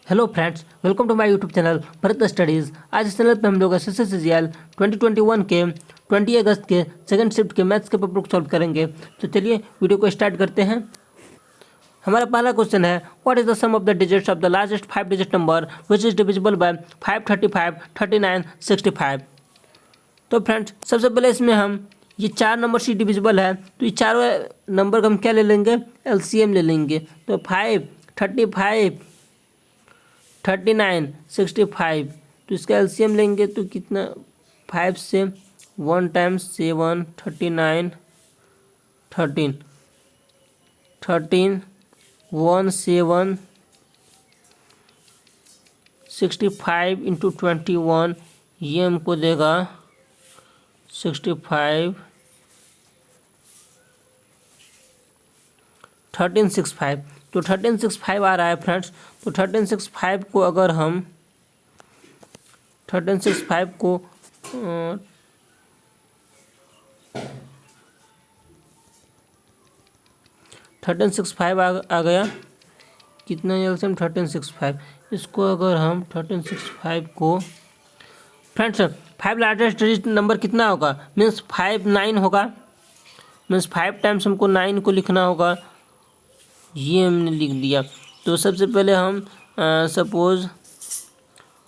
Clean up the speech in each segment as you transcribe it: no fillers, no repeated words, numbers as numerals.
Hello friends, welcome to my YouTube channel Bharat studies. आज इस channel पे हम लोग SSCGL 2021 के 20 अगस्त के सेकंड शिफ्ट के मैथ्स के पेपर को सॉल्व करेंगे। तो चलिए वीडियो को स्टार्ट करते हैं। हमारा पहला क्वेश्चन है, what is the sum of the digits of the largest 5 digit number which is divisible by 5, 35, 39, 65। तो फ्रेंड्स सबसे पहले इसमें हम ये 4 नंबर से डिविजिबल है, तो ये चारों नंबर का हम क्या ले लेंगे, LCM ले लेंगे। तो 5, 35, 39, 65, तो इसका LCM लेंगे तो कितना, 5 से 1 टाइम्स 7, 39, 13, 13, 1, 7, 65 इंटू 21, ये हमको देगा 65, 1365। तो 1365 आ रहा है फ्रेंड्स। तो 1365 को अगर हम 1365 को 1365 आ गया, कितना एलसीएम 1365। इसको अगर हम 1365 को फ्रेंड्स 5 लार्जेस्ट डिजिट नंबर कितना होगा, मीन्स 5 9 होगा, मीन्स 5 टाइम्स हमको 9 को लिखना होगा। ये हमने लिख दिया। तो सबसे पहले हम सपोज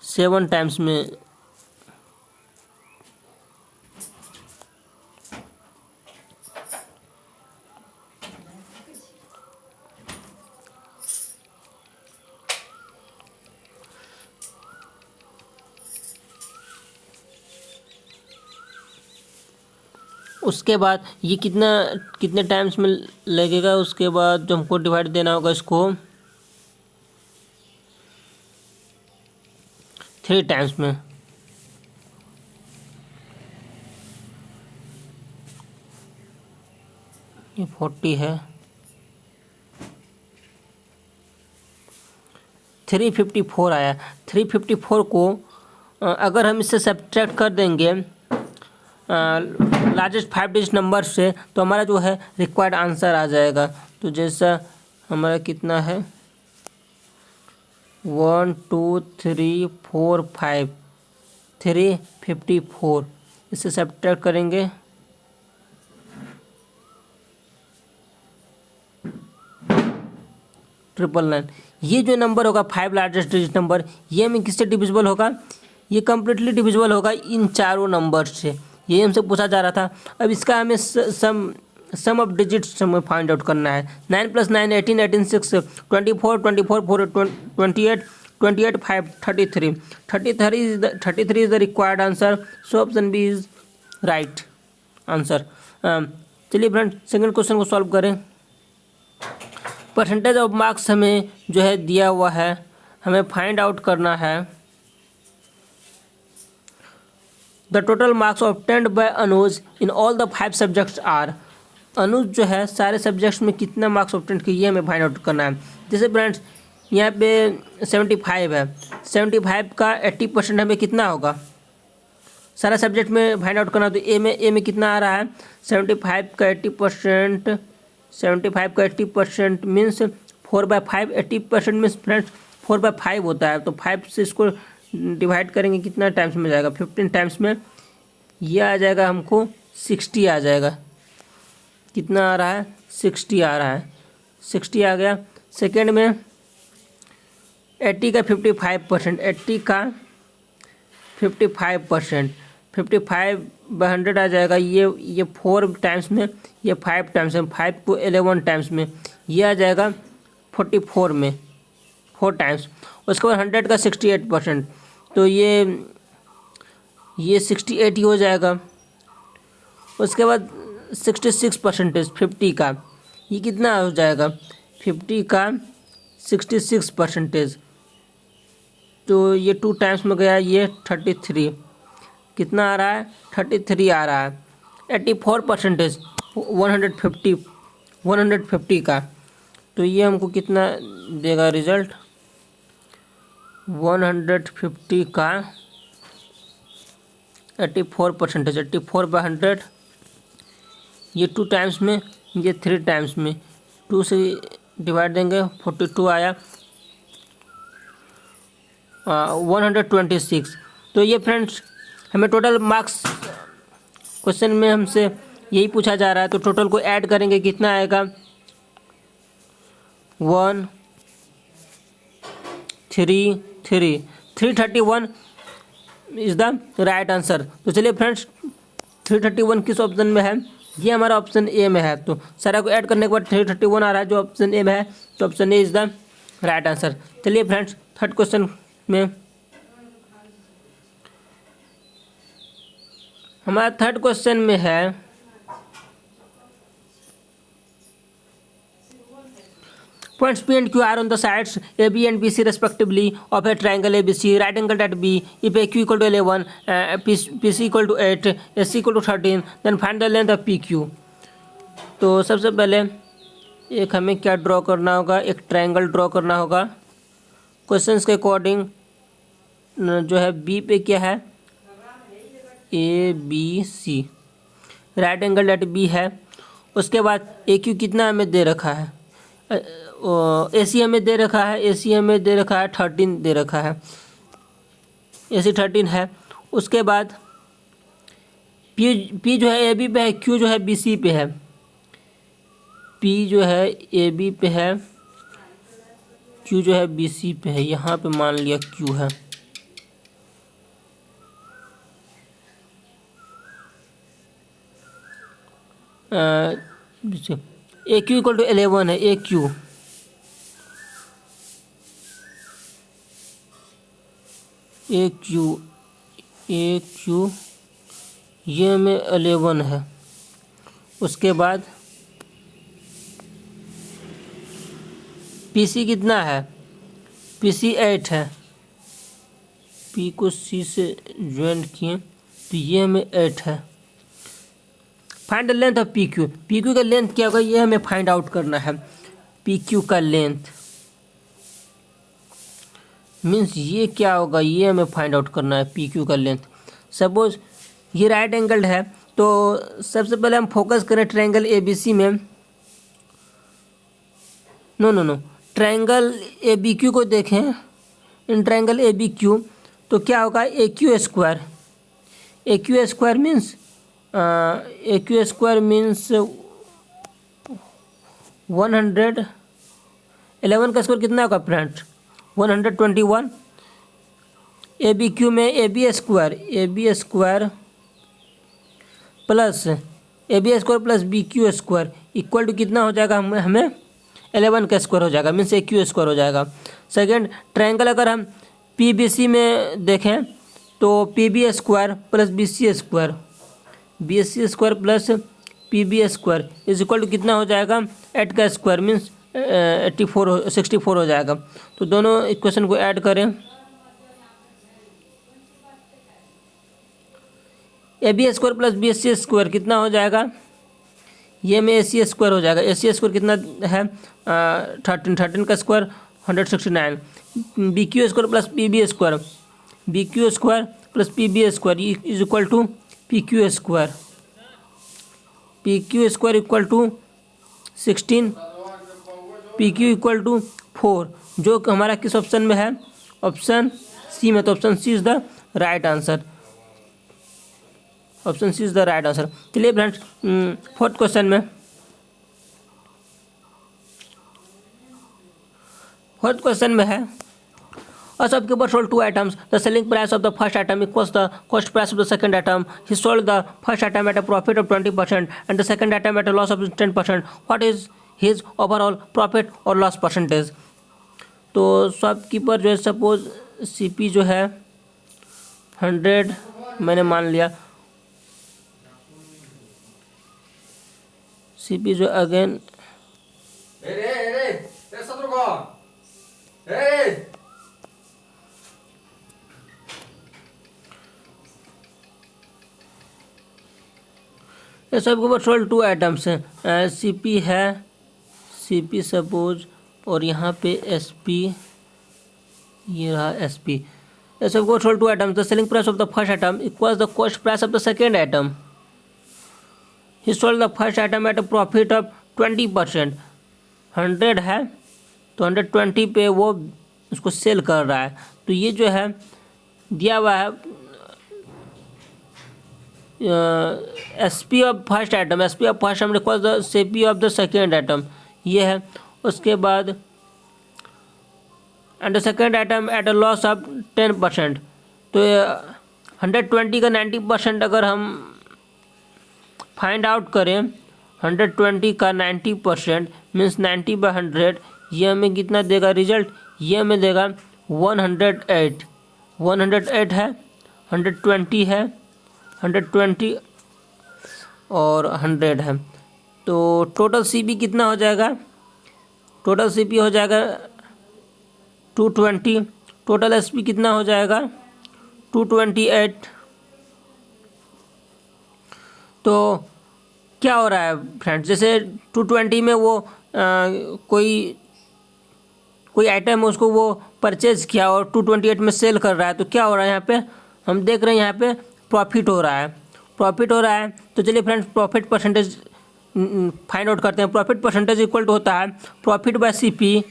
7 टाइम्स में उसके बाद ये कितने टाइम्स में लगेगा, उसके बाद जो हमको डिवाइड देना होगा इसको 3 टाइम्स में। ये 40 है, 354 आया। 354 को अगर हम इससे सब्ट्रैक्ट कर देंगे लार्जेस्ट 5 डिजिट नंबर से, तो हमारा जो है रिक्वायर्ड आंसर आ जाएगा। तो जैसा हमारा कितना है 1 2 3 4 5, 354, इससे सब्ट्रैक्ट करेंगे 999। ये जो नंबर होगा 5 लार्जेस्ट डिजिट नंबर, ये हमें किससे डिविजिबल होगा, ये कम्प्लीटली डिविजिबल होगा इन चारों नंबर से। ये हमसे पूछा जा रहा था। अब इसका हमें सम ऑफ डिजिट्स हमें फाइंड आउट करना है। 9 + 9 18, 18 6 24, 24 4 28, 28 5 33, 33 is the required answer. So option B is right answer. चलिए फ्रेंड सेकंड क्वेश्चन को सॉल्व करें। परसेंटेज ऑफ मार्क्स हमें जो है दिया हुआ है, हमें फाइंड आउट करना है। The total marks obtained by Anuj in all the 5 subjects are. Anuj जो है सारे सब्जेक्ट्स में कितना मार्क्स ऑब्टेंड किए, ये हमें फाइंड आउट करना है। जैसे फ्रेंड्स यहाँ पे 75 है, 75 का 80% हमें कितना होगा, सारा सब्जेक्ट में फाइंड आउट करना। तो ए में कितना आ रहा है, 75 का 80%, 75 का 80% मीन्स 4/5, 80% मीन्स फ्रेंड्स 4/5 होता है। तो 5 से इसको डिवाइड करेंगे, कितना टाइम्स में जाएगा, 15 टाइम्स में। ये आ जाएगा हमको 60 आ जाएगा। कितना आ रहा है, 60 आ रहा है, 60 आ गया। सेकेंड में 80 का 55%, 80 का 55%, 55/100 आ जाएगा। ये 4 टाइम्स में, ये 5 टाइम्स में, 5 को 11 टाइम्स में, ये आ जाएगा 44 में, 4 टाइम्स। उसके बाद 100 का 68%, तो ये 68 ही हो जाएगा। उसके बाद 66%, 50 का, ये कितना हो जाएगा, 50 का 66%, तो ये 2 टाइम्स में गया, ये 33, कितना आ रहा है, 33 आ रहा है। 84%, 150 का, तो ये हमको कितना देगा रिजल्ट, 150 का 84%, 84/100, ये 2 टाइम्स में, ये 3 टाइम्स में, 2 से डिवाइड देंगे 42 आया। 126। तो ये फ्रेंड्स हमें टोटल मार्क्स क्वेश्चन में हमसे यही पूछा जा रहा है। तो टोटल को ऐड करेंगे कितना आएगा 331 इज़ द राइट आंसर। तो चलिए फ्रेंड्स 331 किस ऑप्शन में है, ये हमारा ऑप्शन ए में है। तो सारा को ऐड करने के बाद 331 आ रहा है जो ऑप्शन ए में है। तो option A is the right answer. चलिए फ्रेंड्स थर्ड क्वेश्चन में हमारा थर्ड क्वेश्चन में है points P and Q are on the sides AB and BC respectively of a triangle ABC, right angled at B. If AQ equal to 11, PC equal to 8, AC equal to 13, then find the length of PQ. तो सबसे पहले एक हमें क्या draw करना होगा, एक triangle draw करना होगा। क्वेश्चंस के अकॉर्डिंग जो है बी पे क्या है ABC, right angle at B है। उसके बाद AQ कितना हमें दे रखा है, AC हमें दे रखा है, AC हमें दे रखा है 13 दे रखा है, AC 13 है। उसके बाद P जो है AB पे है, Q जो है BC पे है, P जो है AB पे है, Q जो है BC पे है। यहाँ पे मान लिया Q है। AQ इक्वल टू 11 है, AQ ये में 11 है। उसके बाद PC कितना है, PC 8 है। P को C से ज्वाइन किए तो ये में 8 है। Find the length of PQ, PQ का लेंथ क्या होगा ये हमें फाइंड आउट करना है। PQ का लेंथ मीन्स ये क्या होगा ये हमें फाइंड आउट करना है। PQ का लेंथ सपोज ये राइट एंगल्ड है, तो सबसे पहले हम फोकस करें ट्रायंगल ABC में। नो ट्रायंगल ABQ को देखें। इन ट्रायंगल ABQ तो क्या होगा AQ square, AQ square means AQ square means 111 का स्क्वायर कितना होगा फ्रेंड्स 121। ABQ में AB square plus BQ square equal to कितना हो जाएगा, हमें 11 का स्क्वायर हो जाएगा, मीन्स AQ स्क्वायर हो जाएगा। सेकेंड ट्रायंगल अगर हम PBC में देखें तो PB square plus BC square plus PB square is equal to कितना हो जाएगा 8 का स्क्वायर मीन्स 64 हो जाएगा। तो दोनों इक्वेशन को ऐड करें। AB square plus BC square कितना हो जाएगा, ये में AC स्क्वायर हो जाएगा। AC स्क्वायर कितना है 13 का square 169। BQ square plus PB square plus PB square is equal to PQ square equal to 16, PQ equal to 4 जो हमारा किस ऑप्शन में है, ऑप्शन C में। तो option C is the right answer, option C is the right answer. चलिए friends fourth question में है A shopkeeper sold 2 items. The selling price of the first item equals the cost price of the second item. He sold the first item at a profit of 20% and the second item at a loss of 10%. What is his overall profit or loss percentage? तो shopkeeper जो है suppose CP जो है 100 मैंने मान लिया, CP जो again ये सब के ऊपर सोल्ड 2 आइटम्स हैं। CP है, CP सपोज और यहाँ पे SP, ये रहा SP। ये सब को sold 2 items. The selling price of the first item equals the cost price of the second item. He sold the first item at a profit of 20%। 100 है तो 120 पे वो उसको सेल कर रहा है। तो ये जो है दिया हुआ है SP of first item, SP of first item requires the CP of the second item, ये है। उसके बाद and the second item at a loss of 10%। तो 120 का 90% अगर हम फाइंड आउट करें, 120 का 90% मीन्स 90/100, ये हमें कितना देगा रिजल्ट, ये हमें देगा 108। 108 है, 120 है, 120 और 100 है। तो टोटल CP कितना हो जाएगा, टोटल CP हो जाएगा 220, टोटल SP कितना हो जाएगा 228। तो क्या हो रहा है फ्रेंड्स, जैसे 220 में वो कोई आइटम है उसको वो परचेज किया और 228 में सेल कर रहा है, तो क्या हो रहा है यहाँ पे, हम देख रहे हैं यहाँ पे प्रॉफिट हो रहा है, प्रॉफिट हो रहा है। तो चलिए friends profit percentage find out करते हैं। प्रॉफिट परसेंटेज इक्वल टू होता है profit by CP,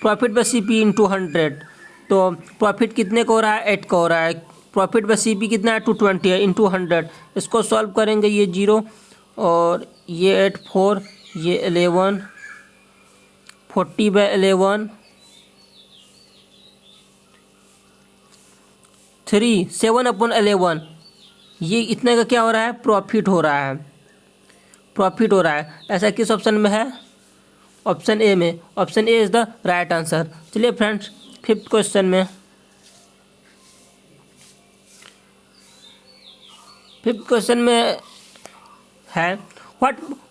profit by CP into 100। तो प्रॉफिट कितने का हो रहा है, 8 का हो रहा है। प्रॉफिट बाय CP कितना है, 220 है, इंटू 100। इसको सॉल्व करेंगे, ये 0 और ये 8 4, ये 11, 40/11, 3 7/11, ये इतने का क्या हो रहा है, प्रॉफिट हो रहा है, प्रॉफिट हो रहा है। ऐसा किस ऑप्शन में है, ऑप्शन ए में। Option A is the right answer. चलिए फ्रेंड्स 5th क्वेश्चन में, 5th क्वेश्चन में है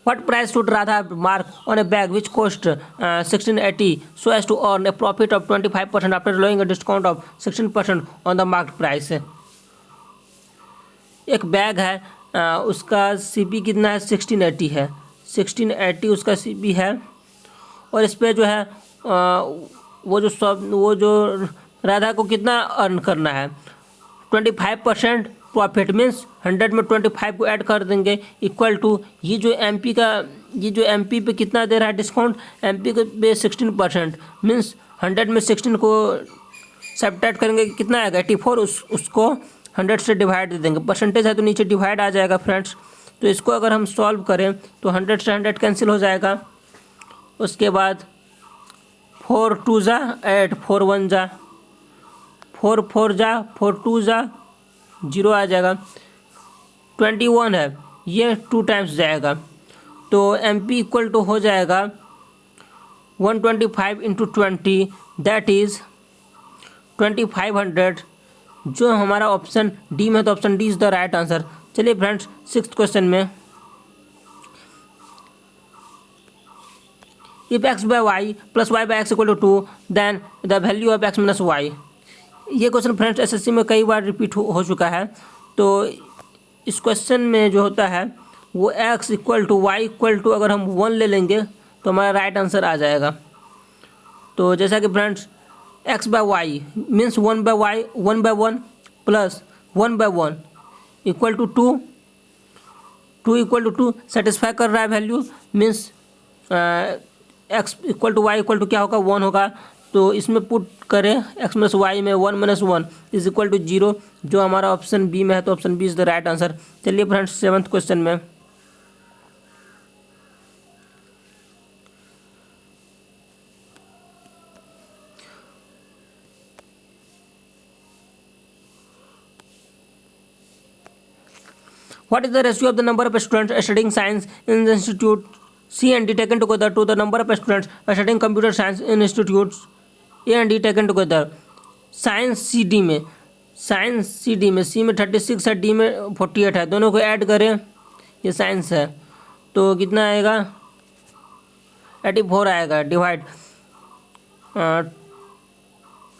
what price should Radha mark on a bag which cost 1680 so as to earn a profit of 25% after allowing a discount of 16% on the marked price। एक bag है, उसका CP कितना है, 1680 है, 1680 उसका CP है। और इस पर जो है वो जो राधा को कितना अर्न करना है, 25% प्रॉफिट मीन्स 100 में 25 को ऐड कर देंगे इक्वल टू ये जो MP पे कितना दे रहा है डिस्काउंट, MP पे 16% मीन्स 100 में 16 को सब्ट्रैक्ट करेंगे, कितना आएगा 84, उसको 100 से डिवाइड दे देंगे। परसेंटेज है तो नीचे डिवाइड आ जाएगा फ्रेंड्स। तो इसको अगर हम सॉल्व करें तो 100 से 100 कैंसिल हो जाएगा। उसके बाद 4 2 जा 8, 4 1 जा 4 4 जा 4 2 जा 0 आ जाएगा। 21 है, ये 2 टाइम्स जाएगा। तो MP इक्वल टू हो जाएगा 125 इंटू 20 दैट इज़ 2500, जो हमारा ऑप्शन डी में, तो option D is the right answer. चलिए फ्रेंड्स 6th क्वेश्चन में, if x by y plus y by x equal to 2 then the value of x minus y। ये question friends SSC में कई बार repeat हो चुका है। तो इस क्वेश्चन में जो होता है वो x equal to Y equal to अगर हम 1 ले लेंगे तो हमारा राइट आंसर आ जाएगा। तो जैसा कि friends x by y means 1 by 1 plus 1 by 1 equal to 2 equal to 2 satisfy कर रहा है value, means x equal to Y equal to क्या होगा, 1 होगा। तो इसमें पुट करें x माइनस वाई में 1 माइनस 1 इज इक्वल टू 0, जो हमारा ऑप्शन बी में है। तो option B is the right answer. चलिए फ्रेंड्स 7th क्वेश्चन में, what is the ratio of the number of students studying science in the institute C and D taken together to the number of students studying computer science in institutes A and D taken together। Science CD में, C में 36 है, D में 48 है, दोनों को add करें, ये science है तो कितना आएगा 84 आएगा, divide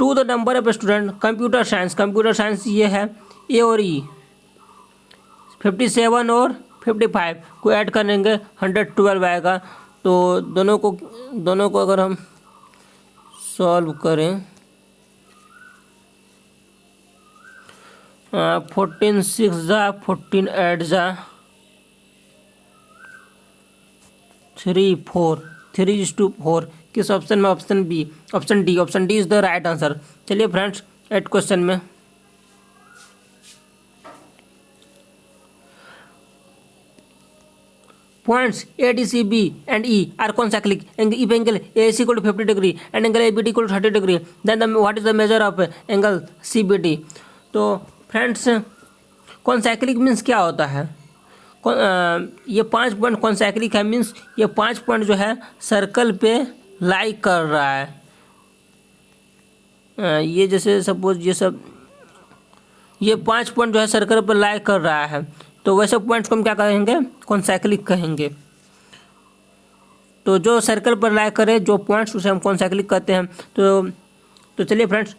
two the number of student computer science ये है A और E, 57 और 55 को ऐड करेंगे 112 आएगा। तो दोनों को अगर हम सॉल्व करें 14 6 जा 14 8 जा 3 4 3 is to 4 किस ऑप्शन में? Option B, option D is the right answer. चलिए फ्रेंड्स 8 क्वेश्चन में, points ADCB and E are concyclic. If angle AC equal to 50 degree and angle ABD equal to 30 degree, then what is the measure of angle CBD? तो friends concyclic means क्या होता है? ये 5 point concyclic है, means ये 5 point जो है circle पे लाई कर रहा है। ये जैसे सपोज ये 5 पॉइंट जो है सर्कल पर लाई कर रहा है, तो वैसे पॉइंट्स को हम क्या कहेंगे? कॉन्साइक्लिक कहेंगे। तो जो सर्कल पर लाई करे जो पॉइंट्स, उसे हम कॉन्साइक्लिक कहते हैं। तो चलिए फ्रेंड्स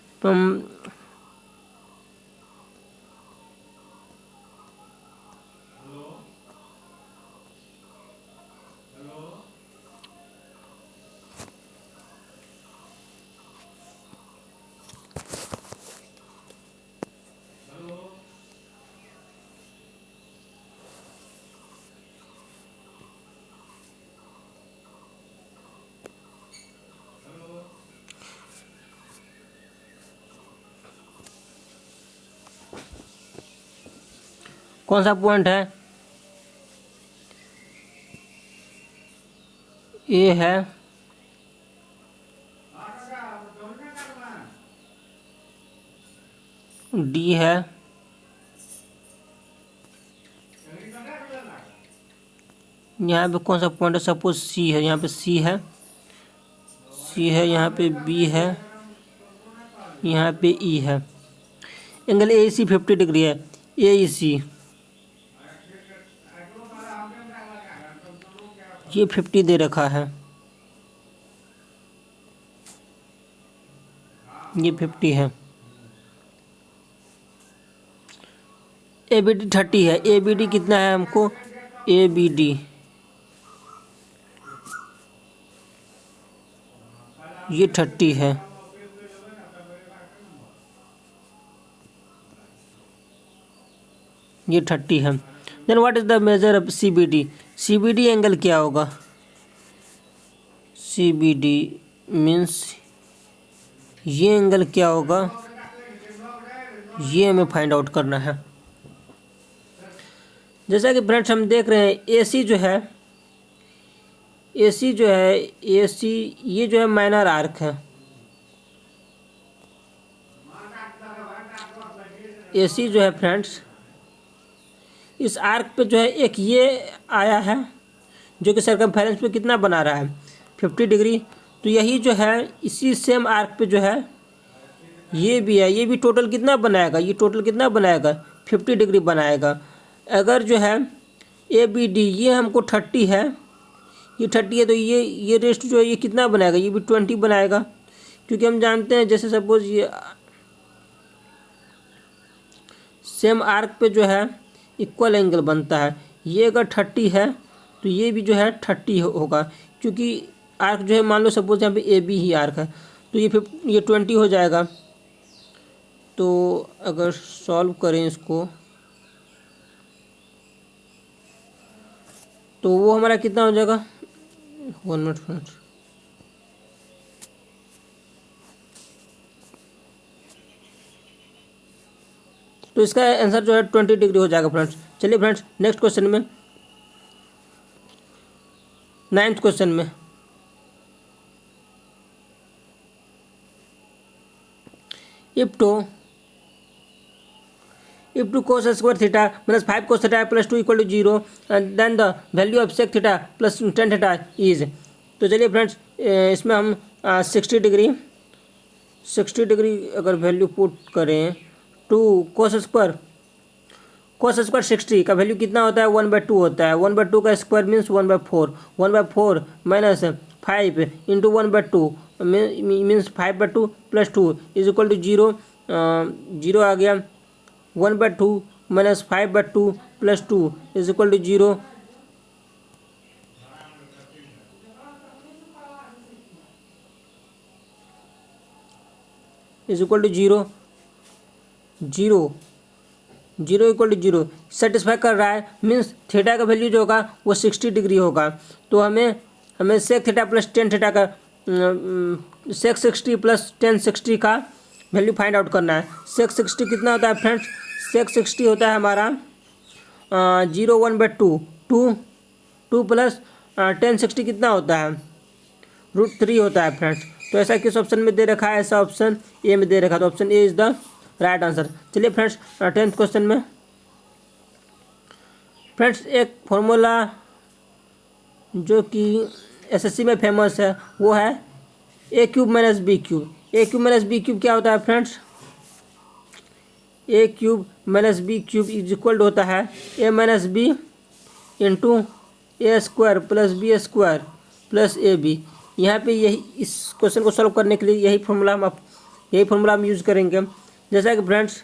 कौन सा पॉइंट है? ए है, डी है, यहाँ पे कौन सा पॉइंट है? सपोज सी है, यहाँ पे सी है, यहाँ पे बी है, यहाँ पे ई है। एंगल ए सी 50 डिग्री है, ए ई सी ये 50 दे रखा है, ये 50 है। ए बी डी 30 है, ए बी डी कितना है हमको? ए बी डी ये 30 है, ये 30 है। Then what is the measure of C B D? C B D angle क्या होगा? सी बी डी मीन्स ये एंगल क्या होगा? ये हमें फाइंड आउट करना है। जैसा कि फ्रेंड्स हम देख रहे हैं ए सी जो है, ए सी ये जो है माइनर आर्क है। ए सी जो है फ्रेंड्स, इस आर्क पे जो है एक ये आया है जो कि सर्कमफेरेंस पे कितना बना रहा है? 50 डिग्री। तो यही जो है इसी सेम आर्क पे जो है ये भी है, ये भी टोटल कितना बनाएगा? ये टोटल कितना बनाएगा? 50 डिग्री बनाएगा। अगर जो है ए बी डी ये हमको 30 है, ये 30 है, तो ये रेस्ट जो है ये कितना बनाएगा? ये भी 20 बनाएगा, क्योंकि हम जानते हैं जैसे सपोज ये सेम आर्क पे जो है इक्वल एंगल बनता है। ये अगर 30 है तो ये भी जो है 30 होगा, क्योंकि आर्क जो है मान लो सपोज यहाँ पे ए बी ही आर्क है, तो ये 20 हो जाएगा। तो अगर सॉल्व करें इसको तो वो हमारा कितना हो जाएगा? 1 मिनट। तो इसका आंसर जो है 20 डिग्री हो जाएगा फ्रेंड्स। चलिए फ्रेंड्स नेक्स्ट क्वेश्चन में, 9th क्वेश्चन में, if two cos square theta minus 5 cos theta plus 2 equal to 0 then the value of sec theta plus 10 theta is. तो चलिए फ्रेंड्स इसमें हम 60 डिग्री अगर वैल्यू पुट करें, 2 cos स्क्वायर 60 का value कितना होता है? 1/2 होता है। 1/2 का square means 1/4। 1/4 minus 5 into 1/2 means 5/2 plus 2 is equal to 0। 0 आ गया। 1/2 minus 5/2 plus 2 is equal to 0। Is equal to 0 equal to 0 satisfy कर रहा है, मीन्स थीटा का वैल्यू जो होगा वो 60 डिग्री होगा। तो हमें सेक थीटा प्लस 10 थीटा का सेक 60 प्लस टेन 60 का वैल्यू फाइंड आउट करना है। सेक 60 कितना होता है फ्रेंड्स? सेक 60 होता है हमारा 0 1/2 टू प्लस टेन 60 कितना होता है? √3 होता है फ्रेंड्स। तो ऐसा किस ऑप्शन में दे रखा है? ऐसा ऑप्शन ए में दे रखा है, तो option A is the right answer. चलिए फ्रेंड्स 10th क्वेश्चन में फ्रेंड्स एक फॉर्मूला जो कि एसएससी में फेमस है वो है a cube minus B cube. a cube minus B cube क्या होता है friends? a cube minus B cube is equal होता है a minus B into A square plus B square plus A B. यहाँ पे यही इस क्वेश्चन को सॉल्व करने के लिए यही फॉर्मूला हम यूज़ करेंगे। जैसा कि फ्रेंड्स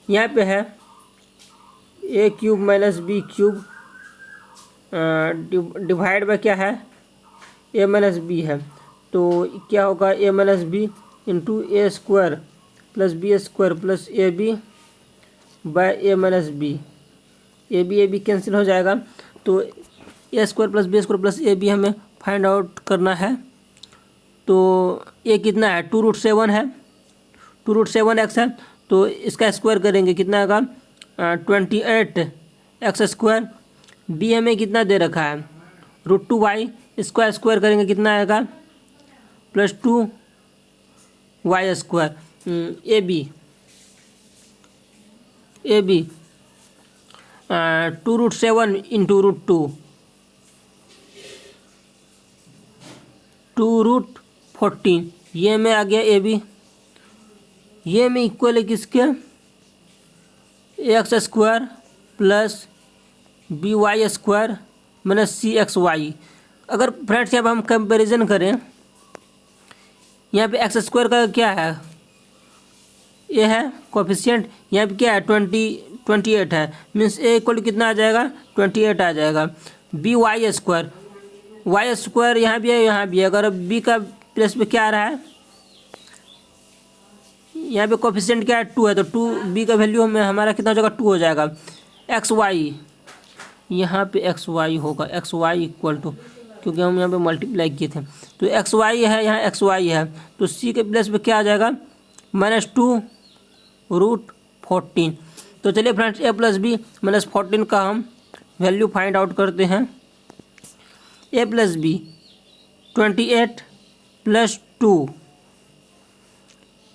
यहाँ पे है a cube minus B cube divide by क्या है? a माइनस बी है, तो क्या होगा? a minus B into A square plus B square plus A B by A minus B. A B cancel हो जाएगा, तो A square plus B square plus A B हमें फाइंड आउट करना है। तो ए कितना है? 2√7 है, 2√7x है, तो इसका स्क्वायर करेंगे कितना आएगा? 28x²। बी हमें कितना दे रखा है? √2y, इसका स्क्वायर करेंगे कितना आएगा? +2y²। ए बी 2√7 इंटू √2 2√14, ये में आ गया ए बी। ये में इक्वल है किसके? x² plus by² minus cxy। अगर फ्रेंड्स यहाँ पर हम कंपैरिजन करें, यहाँ पे x² का क्या है? ये है कोफिशिएंट, यहाँ पे क्या है? 28 है, मीन्स ए इक्वल कितना आ जाएगा? 28 आ जाएगा। y² यहाँ भी है, यहाँ भी है। अगर b का प्लेस पे क्या आ रहा है? यहाँ पे कोफिशिएंट क्या है? 2 है, तो 2b का वैल्यू हमें हमारा कितना हो जाएगा? 2 हो जाएगा। xy, यहाँ पे xy होगा, xy इक्वल टू, क्योंकि हम यहाँ पे मल्टीप्लाई किए थे, तो xy है, यहाँ xy है, तो c के प्लेस पे क्या आ जाएगा? -2√14। तो चलिए फ्रेंड्स a प्लस बी -14 का हम वैल्यू फाइंड आउट करते हैं। a प्लस बी 28 + 2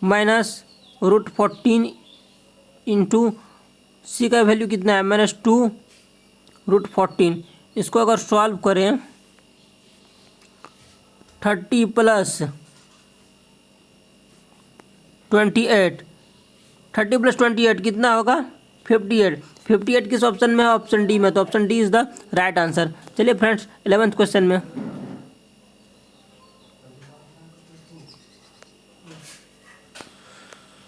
-√14 इंटू सी का वैल्यू कितना है? -2√14। इसको अगर सॉल्व करें 30 + 28, 30 + 28 कितना होगा? 58। 58 किस ऑप्शन में है? ऑप्शन डी में, तो option D is the right answer. चलिए फ्रेंड्स 11th क्वेश्चन में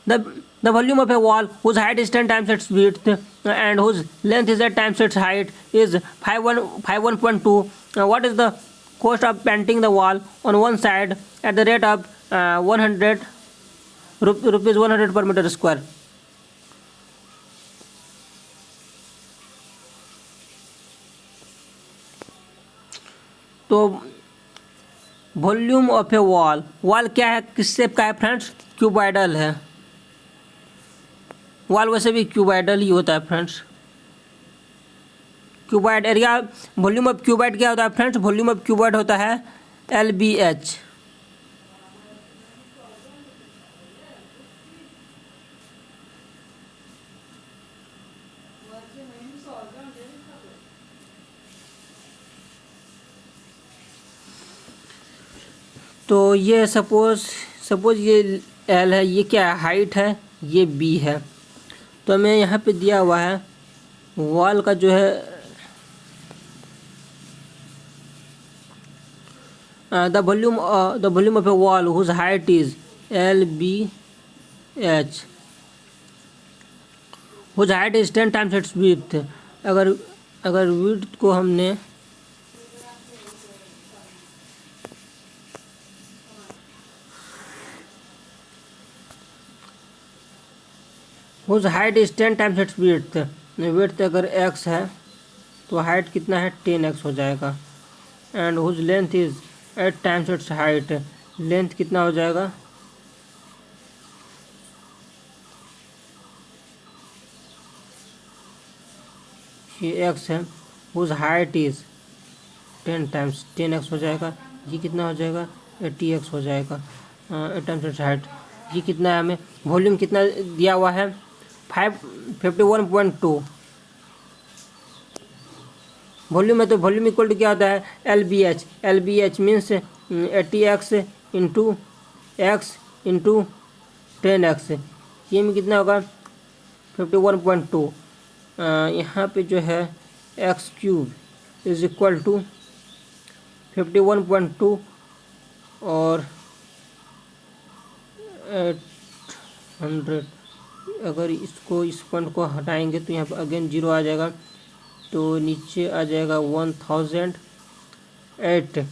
the volume of a wall whose height is 10 times its width and whose length is 8 times its height is 51.2. What is the cost of painting the wall on one side at the rate of 100 rupees 100 per meter square? तो volume of a wall क्या है? किस shape का है friends? Cuboidal है। Wall वैसे भी cuboidal ही होता है friends. Cuboid area, volume of cuboid क्या होता है फ्रेंड्स? वॉल्यूम ऑफ क्यूबॉइड होता है LBH। तो ये सपोज ये L है, ये क्या है? हाइट है, ये B है। तो हमें यहाँ पे दिया हुआ है वॉल का जो है the volume of a wall whose height is LBH, whose height is 10 times its width. अगर विड्थ को हमने whose height is 10 times its width, width अगर x है तो हाइट कितना है? 10x हो जाएगा। And whose length is 8 times its height, length कितना हो जाएगा, ये x है, उस हाइट इज 10 टाइम्स 10x हो जाएगा, ये कितना हो जाएगा 80x हो जाएगा। 8 टाइम्स इट्स हाइट, ये कितना है, हमें वॉल्यूम कितना दिया हुआ है 51.2 वॉल्यूम है, तो वॉल्यूम इक्वल टू क्या होता है L B H means 80x into X into 10x, ये में कितना होगा 51.2। यहाँ पे जो है x cube is equal to 51.2 और 800, अगर इसको इस पॉइंट को हटाएंगे तो यहाँ पर अगेन जीरो आ जाएगा, तो नीचे आ जाएगा 1008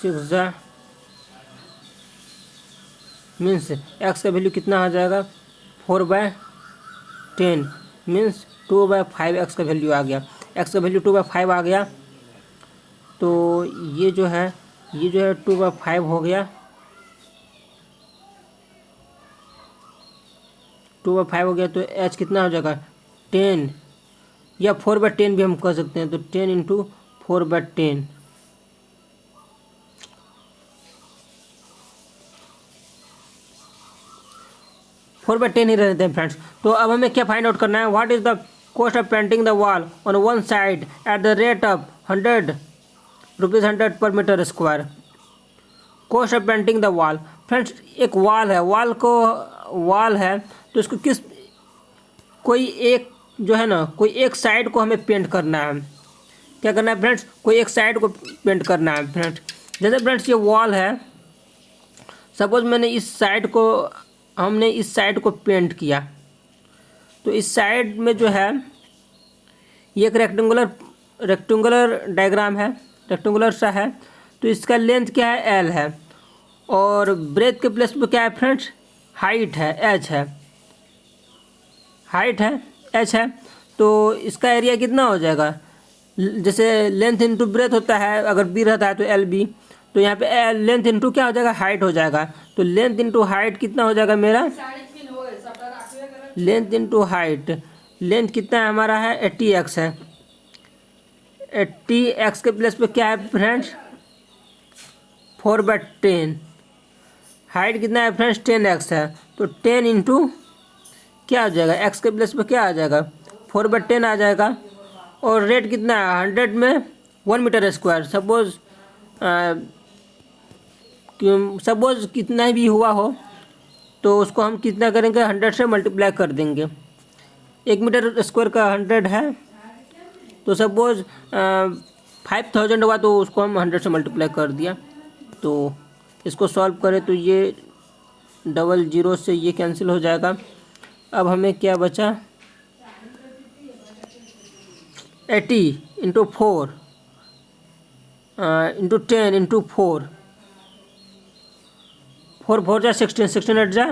6 मीन्स एक्स का वैल्यू कितना आ जाएगा 4/10 मीन्स 2/5 एक्स का वैल्यू आ गया, एक्स का वैल्यू 2/5 आ गया, तो ये जो है 2/5 हो गया, 2/5 हो गया, तो एच कितना हो जाएगा 10 या 4/10 भी हम कह सकते हैं, तो 10 इंटू 4/10 4/10 ही रहते हैं फ्रेंड्स। तो अब हमें क्या फाइंड आउट करना है, what is the cost of painting the wall on one side at the rate of 100 rupees 100 per metre square. Cost of painting the wall, friends एक वॉल है, वॉल है तो इसको कोई एक जो है ना, कोई एक साइड को हमें पेंट करना है, क्या करना है फ्रेंड्स, कोई एक साइड को पेंट करना है फ्रेंड्स। जैसे फ्रेंड्स ये वॉल है, सपोज हमने इस साइड को पेंट किया, तो इस साइड में जो है ये एक रेक्टेंगुलर डायग्राम है, रेक्टेंगुलर सा है, तो इसका लेंथ क्या है एल है, और ब्रेथ के प्लेस पे क्या है फ्रेंड्स हाइट है एच है, तो इसका एरिया कितना हो जाएगा, जैसे लेंथ इंटू ब्रेथ होता है, अगर बी रहता है तो एल बी, तो यहाँ पे लेंथ इंटू क्या हो जाएगा हाइट हो जाएगा, तो लेंथ इंटू हाइट कितना हो जाएगा मेरा, लेंथ इंटू हाइट, लेंथ कितना है हमारा है 80x है, 80x के प्लेस पे क्या है फ्रेंड्स 4/10, हाइट कितना है फ्रेंड्स 10x है, तो 10 इंटू क्या हो जाएगा x के प्लेस पे क्या आ जाएगा 4/10 आ जाएगा, और रेट कितना है 100 में 1 मीटर स्क्वायर, सपोज कितना भी हुआ हो तो उसको हम कितना करेंगे 100 से मल्टीप्लाई कर देंगे, 1 मीटर स्क्वायर का 100 है, तो सपोज 5000 हुआ तो उसको हम 100 से मल्टीप्लाई कर दिया, तो इसको सॉल्व करें तो ये 00 से ये कैंसिल हो जाएगा। अब हमें क्या बचा 80 इंटू 4 इंटू 10 इंटू 4 4 जा 16 8 जा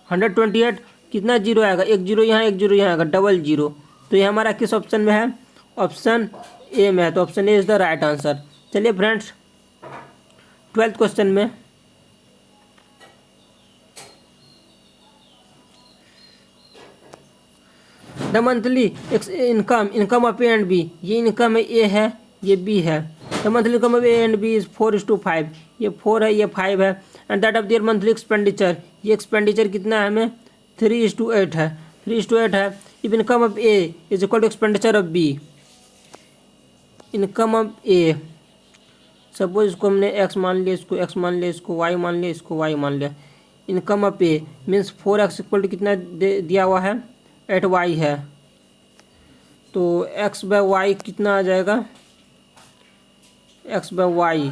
128, कितना जीरो आएगा, एक जीरो यहाँ आएगा 00, तो ये हमारा किस ऑप्शन में है, ऑप्शन ए में है, तो option A is the right answer. चलिए फ्रेंड्स 12th क्वेश्चन में the monthly income of A and B, ये इनकम है ए है ये बी है, the monthly income of A and B is 4:5, ये 4 है ये 5 है, and that of their monthly expenditure, ये एक्सपेंडिचर कितना है हमें 3:8 है, 3:8 है। If income of A is equal to expenditure of B, income of A, suppose इसको हमने एक्स मान लिया, इसको एक्स मान लिया, इसको वाई मान लिया, इसको वाई मान लिया, income of A means 4x equal to कितना दिया हुआ है 8y है, तो x/y कितना आ जाएगा, x/y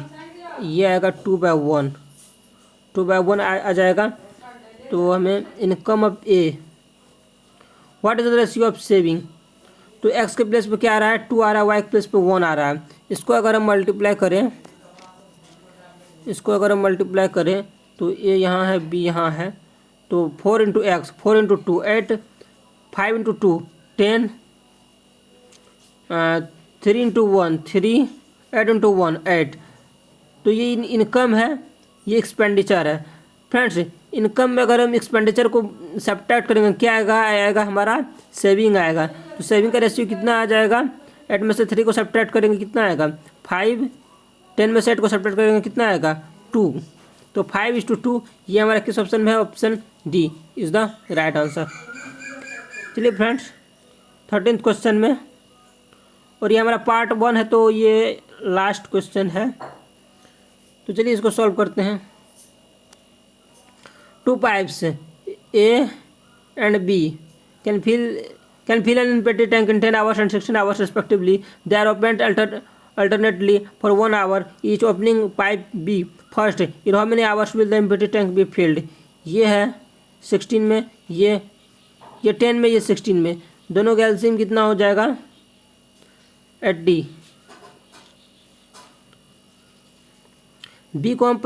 ये आएगा 2/1 आ जाएगा। तो हमें income of A, what is the ratio of saving, तो x के प्लेस पे क्या आ रहा है 2 आ रहा है, y के प्लेस पे 1 आ रहा है, इसको अगर हम मल्टीप्लाई करें तो ए यहाँ है, बी यहाँ है, तो 4 into x, 4 into 2 8, 5 into 2 10, 3 into 1 3, 8 into 1 8। तो ये इनकम है, ये एक्सपेंडिचर है। फ्रेंड्स इनकम में अगर हम एक्सपेंडिचर को सब्ट्रैक्ट करेंगे क्या आएगा हमारा सेविंग आएगा। तो सेविंग का रेशियो कितना आ जाएगा, 8 में से 3 को सब्ट्रैक्ट करेंगे कितना आएगा 5, 10 में से 8 को सब्ट्रैक्ट करेंगे कितना आएगा 2। तो 5:2 ये हमारा किस ऑप्शन में है, option D is the right answer. चलिए फ्रेंड्स 13th क्वेश्चन में, और ये हमारा पार्ट 1 है तो ये लास्ट क्वेश्चन है, तो चलिए इसको सॉल्व करते हैं। 2 pipes A and B can fill an empty tank in 10 hours and 16 hours respectively. They are opened alternately for 1 hour each. Opening pipe B first. In how many hours will the empty tank be filled? ये है 16 में, ये 10 में, ये 16 में, दोनों का LCM कितना हो जाएगा 80। बी को हम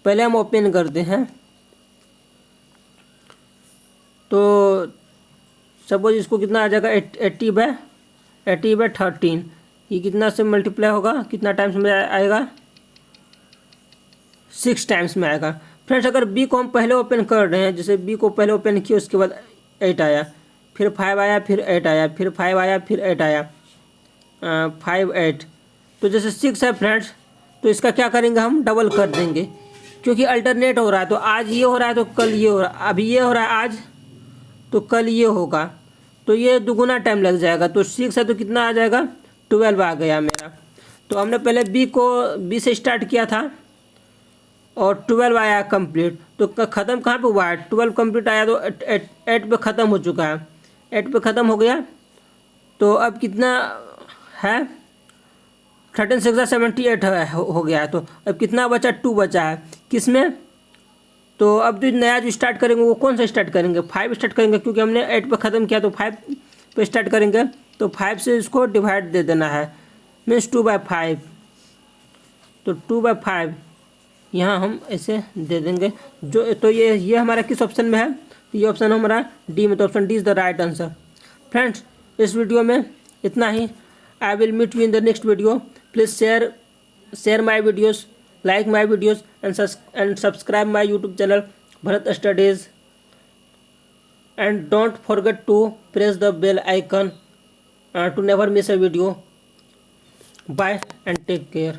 पहले हम ओपन करते हैं, तो सपोज इसको कितना आ जाएगा 80/13। ये कितना से मल्टीप्लाई होगा, कितना टाइम्स में आएगा 6 टाइम्स में आएगा। फ्रेंड्स अगर बी को हम पहले ओपन कर रहे हैं, जैसे बी को पहले ओपन किया उसके बाद 8 आया, फिर 5 आया, फिर 8 आया, फिर 5 आया, फिर 8 आया, 5 8, तो जैसे 6 है फ्रेंड्स, तो इसका क्या करेंगे हम डबल कर देंगे, क्योंकि अल्टरनेट हो रहा है। तो आज ये हो रहा है तो कल ये हो रहा है, अभी ये हो रहा है आज तो कल ये होगा, तो ये दुगुना टाइम लग जाएगा। तो 6 है तो कितना आ जाएगा 12 आ गया मेरा। तो हमने पहले बी से स्टार्ट किया था और 12 आया कंप्लीट, तो ख़त्म कहाँ पे हुआ है 12 कंप्लीट आया, तो 8 पे ख़त्म हो चुका है, 8 पे ख़त्म हो गया। तो अब कितना है 13 6 78 हो गया है। तो अब कितना बचा 2 बचा है किस में, तो अब जो नया जो स्टार्ट करेंगे वो कौन सा स्टार्ट करेंगे 5 स्टार्ट करेंगे, क्योंकि हमने 8 पे ख़त्म किया तो 5 पे स्टार्ट करेंगे। तो 5 से इसको डिवाइड दे देना है, मीन्स 2/5, तो 2/5 यहाँ हम ऐसे दे देंगे जो। तो ये हमारा किस ऑप्शन में है, तो ये ऑप्शन हमारा डी में, तो option D is the right answer. Friends इस वीडियो में इतना ही। I will meet you in the next video. Please share my videos, like my videos and subscribe my YouTube channel Bharat Studies, and don't forget to press the bell icon to never miss a video. Bye and take care.